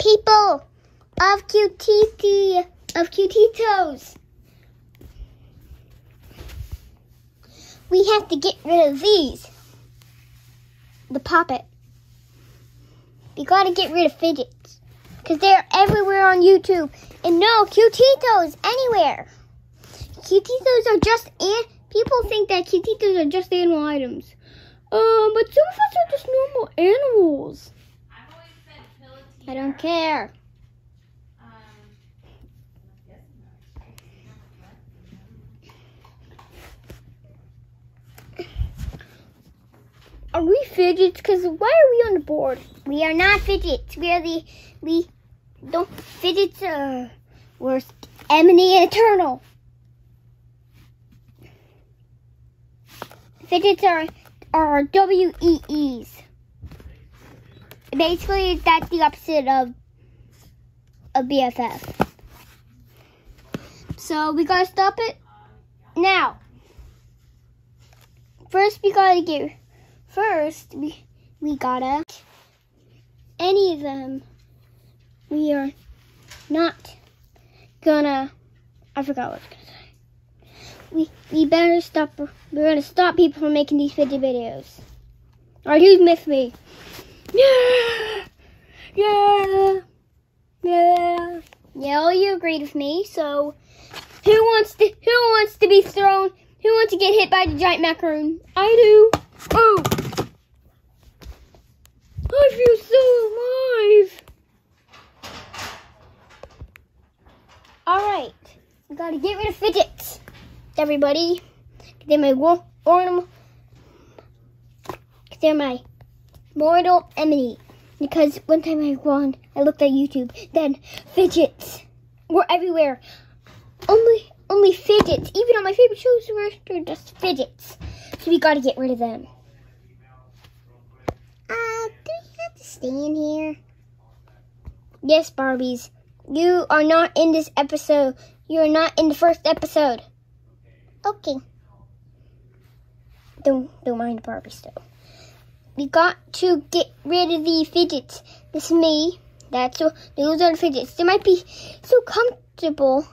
people of Cutetitos. We have to get rid of these. The puppet. We gotta get rid of Fidgets. Because they're everywhere on YouTube. And no, Cutetitos anywhere. Cutetitos are just people think that Cutetitos are just animal items. But some of us are just normal animals. I've always said Cutetitos. I don't care. Are we Fidgets? Because why are we on the board? We are not Fidgets. Fidgets are we're Emily and Eternal. Fidgets are WEEs. Basically, that's the opposite of BFF. So we gotta stop it now. First, we gotta any of them. We are not gonna. I forgot what I was gonna say. We better stop. We're gonna stop people from making these fidget videos. Alright, who's with me? Yeah. All you agreed with me. So, who wants to be thrown? Who wants to get hit by the giant macaroon? I do. Oh, I feel so alive. All right, we gotta get rid of Fidgets. Everybody, they're my they're my mortal enemy. Because one time I looked at YouTube, then Fidgets were everywhere. Only Fidgets. Even on my favorite shows, they're just Fidgets. So we gotta get rid of them. Do we have to stay in here? Yes, Barbies. You are not in this episode. You are not in the first episode. Okay. Don't mind Barbies though. We got to get rid of the Fidgets. This is me. Those are the Fidgets. They might be so comfortable.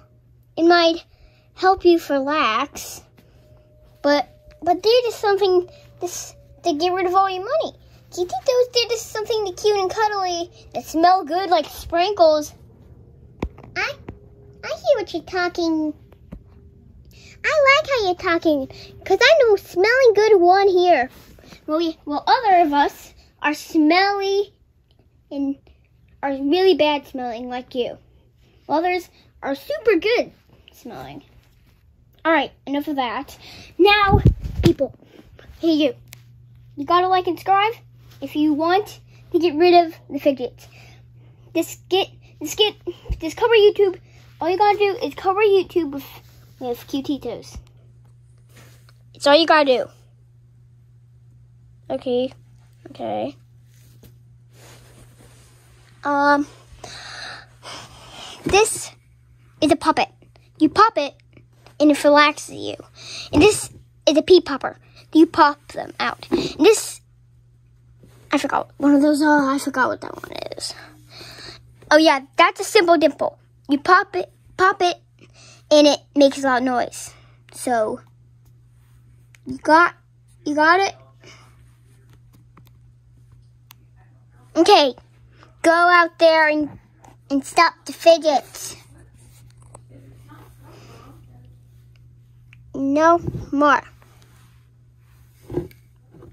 It might help you relax. But they're just something to get rid of all your money. Cutetitos, they're just something cute and cuddly that smell good like sprinkles. I hear what you're talking. I like how you're talking. Because I know smelling good one here. Well, other of us are smelly and are really bad smelling like you. Others are super good smelling. Alright, enough of that. Now, people, hey you gotta like and subscribe if you want to get rid of the Fidgets. This cover YouTube. All you gotta do is cover YouTube with Cutetitos. It's all you gotta do. Okay. This is a puppet. You pop it, and it relaxes you. And this is a pea popper. You pop them out. And this, I forgot one of those. I forgot what that one is. Oh yeah, that's a simple dimple. You pop it, and it makes a loud noise. So you got it. Okay, go out there and stop the Fidgets. No more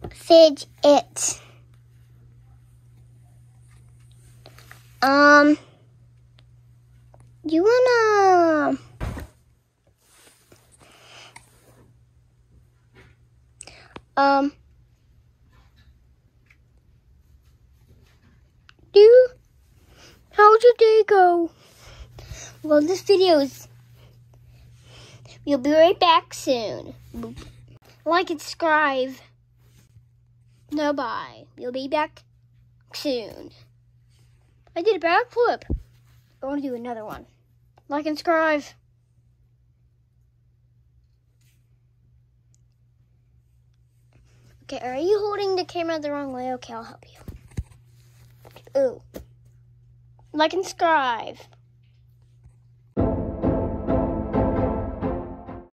Fidgets. You wanna how'd your day go? Well, this video is. We'll be right back soon. Like and subscribe. No, bye. We'll be back soon. I did a backflip. I want to do another one. Like and subscribe. Okay, are you holding the camera the wrong way? Okay, I'll help you. Ooh. like and subscribe.